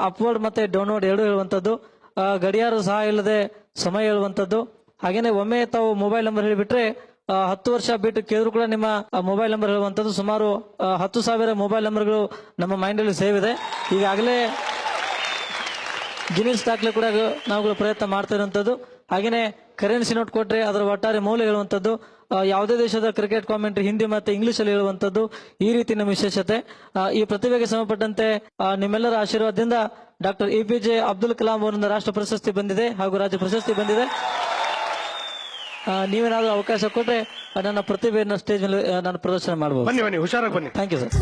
Upward ಮತ್ತೆ downward ಎರಡು ಹೇಳುವಂತದ್ದು, ಗಡಿಯಾರ ಸಹ ಇಲ್ಲದೆ ಸಮಯ ಹೇಳುವಂತದ್ದು. ಹಾಗೇನೆ ಒಮ್ಮೆ ತಾವು ಮೊಬೈಲ್ ನಂಬರ್ ಹೇಳಿಬಿಟ್ರೆ 10 ವರ್ಷ ಬಿಟ್ಟು ಕೇಳಿದ್ರು ಕೂಡ ನಿಮ್ಮ ಮೊಬೈಲ್ ನಂಬರ್ ಹೇಳುವಂತದ್ದು. ಸುಮಾರು 10,000 ಮೊಬೈಲ್ ನಂಬರ್ಗಳು ನಮ್ಮ ಮೈಂಡ್ ಅಲ್ಲಿ ಸೇವ್ ಇದೆ. ಈಗಾಗಲೇ ಗಿನ್ನಿಸ್ ದಾಖಲೆ ಕೂಡ ನಾವುಗಳು ಪ್ರಯತ್ನ ಮಾಡ್ತಾ ಇರುವಂತದ್ದು. ಹಾಗೇನೆ ಕರೆನ್ಸಿ ನೋಟ್ ಕೊಟ್ರೆ ಅದರ ಒಟ್ಟಾರೆ ಮೌಲ್ಯ ಹೇಳುವಂತದ್ದು, ಯಾವುದೇ ದೇಶದ ಕ್ರಿಕೆಟ್ ಕಾಮೆಂಟ್ರಿ ಹಿಂದಿ ಮತ್ತೆ ಇಂಗ್ಲಿಷ್ ಅಲ್ಲಿ ಹೇಳುವಂತದ್ದು. ಈ ರೀತಿ ನಮ್ಮ ವಿಶೇಷತೆ. ಈ ಪ್ರತಿಭೆಗೆ ಸಂಬಂಧಪಟ್ಟಂತೆ ನಿಮ್ಮೆಲ್ಲರ ಆಶೀರ್ವಾದದಿಂದ ಡಾಕ್ಟರ್ APJ ಅಬ್ದುಲ್ ಕಲಾಂ ಅವರಿಂದ ರಾಷ್ಟ್ರ ಪ್ರಶಸ್ತಿ ಬಂದಿದೆ ಹಾಗೂ ರಾಜ್ಯ ಪ್ರಶಸ್ತಿ ಬಂದಿದೆ. ನೀವೇನಾದ್ರೂ ಅವಕಾಶ ಕೊಟ್ರೆ ನನ್ನ ಪ್ರತಿಭೆಯನ್ನು ಸ್ಟೇಜ್ ಮೇಲೆ ನಾನು ಪ್ರದರ್ಶನ ಮಾಡಬಹುದು. ಬನ್ನಿ ಬನ್ನಿ, ಹುಷಾರಾಗಿ ಬನ್ನಿ. Thank you sir.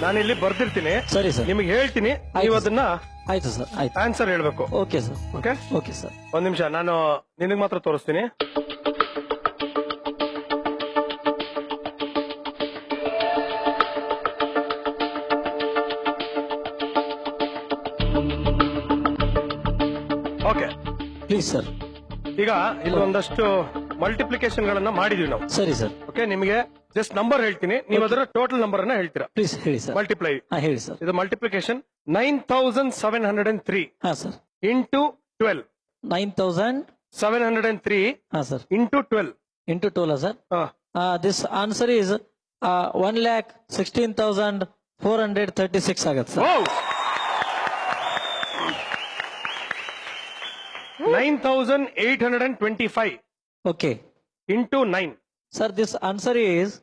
ನಾನಿಲ್ಲಿ ಬರ್ದಿರ್ತೀನಿ, ಸರಿ ಸರ್, ನಿಮಗೆ ಹೇಳ್ತೀನಿ, ನೀವು ಅದನ್ನ ಆಯ್ತು ಸರ್, ಆಯ್ತು, ಆನ್ಸರ್ ಹೇಳ್ಬೇಕು. Okay sir, okay okay sir. ಒಂದ್ ನಿಮಿಷ, ನಾನು ನಿನಗೆ ಮಾತ್ರ ತೋರಿಸ್ತೀನಿ. Okay please sir. ಈಗ ಇಲ್ಲಿ ಒಂದಷ್ಟು ಮಲ್ಟಿಪ್ಲಿಕೇಶನ್ ಗಳನ್ನ ಮಾಡಿದೀವಿ ನಾವು. ಸರಿ ಸರ್. ಓಕೆ, ನಿಮಗೆ ಜಸ್ಟ್ ನಂಬರ್ ಹೇಳ್ತೀನಿ, ನೀವು ಅದರ ಟೋಟಲ್ ನಂಬರ್ ಅನ್ನ ಹೇಳ್ತೀರಾ. ಪ್ಲೀಸ್ ಹೇಳಿ ಸರ್. ಮಲ್ಟಿಪ್ಲೈ. ಹೇಳಿ ಸರ್. ಇದು ಮಲ್ಟಿಪ್ಲಿಕೇಶನ್ 9,703 ಹಾ ಸರ್. ಇಂಟು 12. 9,703 ಹಾ sir. Into 12. Into 12 sir. This answer is 1,16,436 ಆಗತ್ತೆ sir. 9,825 okay into 9. Sir, this answer is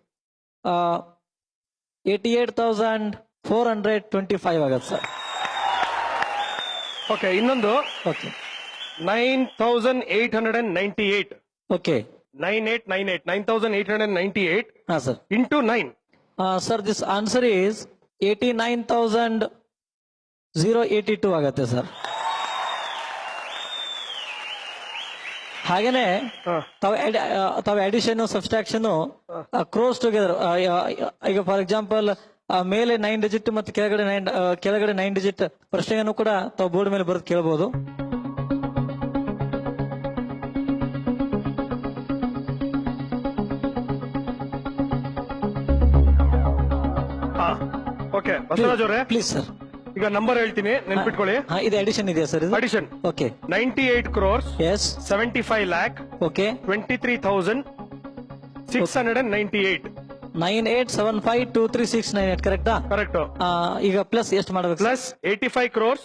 88,425 ಆಗತ್ತೆ ಸರ್. ಓಕೆ, ಇನ್ನೊಂದು ಓಕೆ 9,898. ಓಕೆ 9,898 ಹಾ sir. Into 9. Sir, this answer is 89,082 ಆಗತ್ತೆ ಸರ್. ಹಾಗೇನೆ ತಾವು ಅಡಿಷನ್ ಸಬ್ಸ್ಟ್ರಾಕ್ಷನ್ ಕ್ರೋಸ್ ಟುಗೆದರ್. ಈಗ ಫಾರ್ ಎಕ್ಸಾಂಪಲ್ ಮೇಲೆ 9 ಡಿಜಿಟ್ ಮತ್ತು ಕೆಳಗಡೆ 9 ಡಿಜಿಟ್ ಪ್ರಶ್ನೆಯನ್ನು ಕೂಡ ತಾವು ಬೋರ್ಡ್ ಮೇಲೆ ಬರೆದು ಕೇಳಬಹುದು. ಓಕೆ ಬಸವರಾಜ್ ಅವರೇ, ಪ್ಲೀಸ್ ಸರ್. ಈಗ ನಂಬರ್ ಹೇಳ್ತೀನಿ, ನೆನ್ಪಿಟ್ಕೊಳ್ಳಿ. ಇದು ಅಡಿಷನ್ ಇದೆಯಾ ಸರ್? ಇದು addition. Okay 98 crores yes 75 lakh okay 23,698. 98752369 ಕರೆಕ್ಟಾ? ಕರೆಕ್ಟ್. ಈಗ ಪ್ಲಸ್ ಎಷ್ಟು ಮಾಡಬೇಕು? Plus 85 crores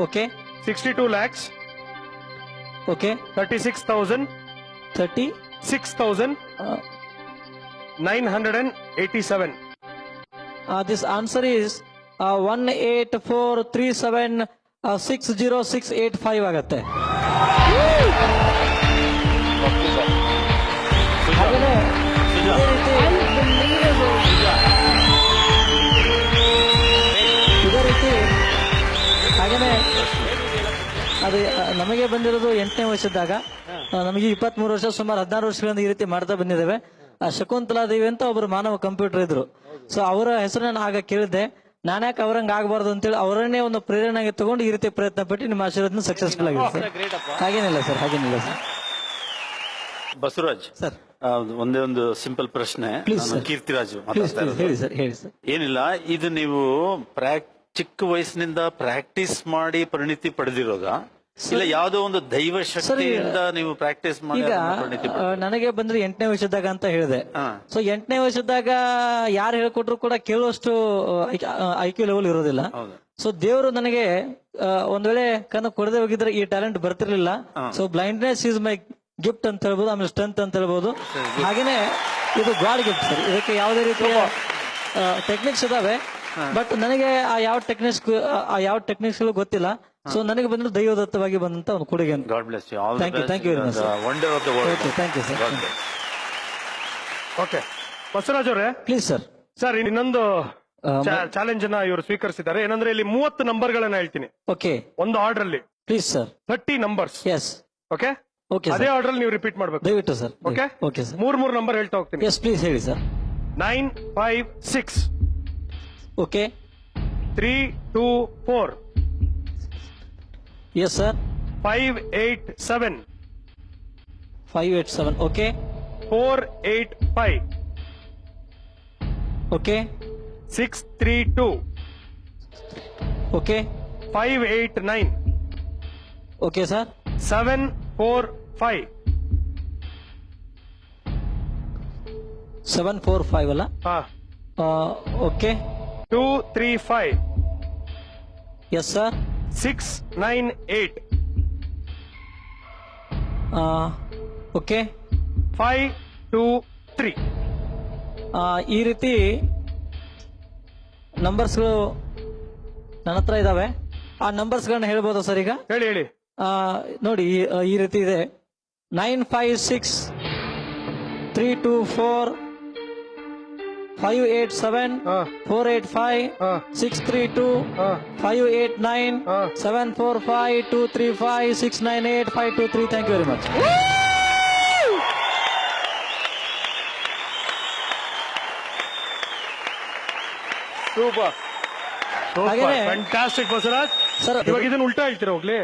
okay 62 lakhs okay 36,987. This answer is 1843760,685 ಆಗತ್ತೆ. ಹಾಗೇನೆ ಇದೇ ರೀತಿ ಹಾಗೇನೆ ಅದು ನಮಗೆ ಬಂದಿರೋದು 8ನೇ ವರ್ಷದಾಗ, ನಮಗೆ 23 ವರ್ಷ, ಸುಮಾರು 16 ವರ್ಷಗಳಿಂದ ಈ ರೀತಿ ಮಾಡ್ತಾ ಬಂದಿದ್ದೇವೆ. ಶಕುಂತಲಾ ದೇವಿ ಅಂತ ಒಬ್ರು ಮಾನವ ಕಂಪ್ಯೂಟರ್ ಇದ್ರು. ಸೊ ಅವರ ಹೆಸರನ್ನ ಆಗ ಕೇಳಿದ್ದೆ, ನಾನ್ಯಾಕೆ ಅವ್ರಂಗ ಆಗಬಾರ್ದು ಅಂತೇಳಿ ಅವರನ್ನೇ ಒಂದು ಪ್ರೇರಣೆಗೆ ತಗೊಂಡು ಈ ರೀತಿ ಪ್ರಯತ್ನ ಪಟ್ಟು ನಿಮ್ಮ ಆಶೀರ್ವಾದ ಸಕ್ಸಸ್ಫುಲ್ ಆಗಿದೆ ಸರ್. ಹಾಗೇನಿಲ್ಲ ಸರ್, ಹಾಗೇನಿಲ್ಲ ಸರ್. ಬಸವರಾಜ್ ಸರ್, ಒಂದೇ ಒಂದು ಸಿಂಪಲ್ ಪ್ರಶ್ನೆ. ಕೀರ್ತಿರಾಜ್ ಹೇಳಿ ಸರ್, ಹೇಳಿ ಸರ್. ಏನಿಲ್ಲ, ಇದು ನೀವು ಚಿಕ್ಕ ವಯಸ್ಸಿನಿಂದ ಪ್ರಾಕ್ಟೀಸ್ ಮಾಡಿ ಪರಿಣಿತಿ ಪಡೆದಿರೋದ, ಇಲ್ಲ ಯಾವುದೋ ಒಂದು ದೈವ ಶಕ್ತಿಯಿಂದ ನೀವು ಪ್ರಾಕ್ಟೀಸ್ ಮಾಡಿ ಈಗ ನನಗೆ ಬಂದ್ರೆ 8ನೇ ವರ್ಷದಾಗ ಅಂತ ಹೇಳಿದೆ. ಸೊ 8ನೇ ವರ್ಷದಾಗ ಯಾರು ಹೇಳ್ಕೊಟ್ರು ಕೂಡ ಕೇಳುವಷ್ಟು IQ ಲೆವೆಲ್ ಇರೋದಿಲ್ಲ. ಸೊ ದೇವರು ನನಗೆ ಒಂದ್ ವೇಳೆ ಕಣ್ಣು ಕೊಡದೆ ಹೋಗಿದ್ರೆ ಈ ಟ್ಯಾಲೆಂಟ್ ಬರ್ತಿರ್ಲಿಲ್ಲ. So blindness is my gift ಅಂತ ಹೇಳ್ಬೋದು, ಆಮೇಲೆ ಸ್ಟ್ರೆಂತ್ ಅಂತ ಹೇಳ್ಬೋದು. ಹಾಗೇನೆ ಇದು ಗಾಡ್ ಗಿಫ್ಟ್ ಸರ್. ಇದಕ್ಕೆ ಯಾವುದೇ ರೀತಿಯ ಟೆಕ್ನಿಕ್ಸ್ ಇದಾವೆ, ಬಟ್ ನನಗೆ ಆ ಯಾವ ಟೆಕ್ನಿಕ್ಸ್ ಗೊತ್ತಿಲ್ಲ. ಸೊ ನನಗೆ ಬಂದ್ರೆ ದೈವದತ್ತವಾಗಿ ಬಂದಂತ ಒಂದು ಕೊಡುಗೆ. God bless you. All thank you very much. Wonder of the world. Okay, thank you sir. Okay Basavaraj ಅವರೇ, ಪ್ಲೀಸ್ ಸರ್. ಸರ್ ಇನ್ನೊಂದು ಚಾಲೆಂಜ್ ಅನ್ನ ಇವರು ಸ್ವೀಕರಿಸಿದ್ದಾರೆ. ಏನಂದ್ರೆ ಇಲ್ಲಿ 30 ನಂಬರ್ ಗಳನ್ನ ಹೇಳ್ತೀನಿ ಓಕೆ ಒಂದು ಆರ್ಡರ್ ಅಲ್ಲಿ. Please sir. 30 numbers. Yes okay okay ಅದೇ ಆರ್ಡರ್ ಅಲ್ಲಿ ನೀವು ರಿಪೀಟ್ ಮಾಡ್ಬೇಕು ದಯವಿಟ್ಟು sir. Okay okay sir. 3 number ಹೇಳ್ತಾ ಹೋಗ್ತೀನಿ. ಎಸ್ ಪ್ಲೀಸ್ ಹೇಳಿ sir. 956 okay 324 yes sir. 587 587 okay 485 okay 632 okay 589 okay sir 745 745 ಅಲ್ಲ ಓಕೆ 235 ಎಸ್ ಸರ್ 698 ಓಕೆ 523 ಈ ರೀತಿ ನಂಬರ್ಸ್ಗಳು ನನ್ನ ಹತ್ರ ಇದಾವೆ. ಆ ನಂಬರ್ಸ್ಗಳನ್ನ ಹೇಳ್ಬೋದಾ ಸರ್ ಈಗ? ಹೇಳಿ ಹೇಳಿ. ನೋಡಿ ಈ ರೀತಿ ಇದೆ 956 324 587 485 632 589 745 235 698 523. Thank you very much. Super ಹಾಗೇನೆ ಫ್ಯಾಂಟಾಸ್ಟಿಕ್ ಬಸವರಾಜ್. ಸರ್ ಇವಾಗ ಇದನ್ನ ಉಲ್ಟಾ ಹೇಳ್ತೀರಾ ಹೋಗ್ಲಿ?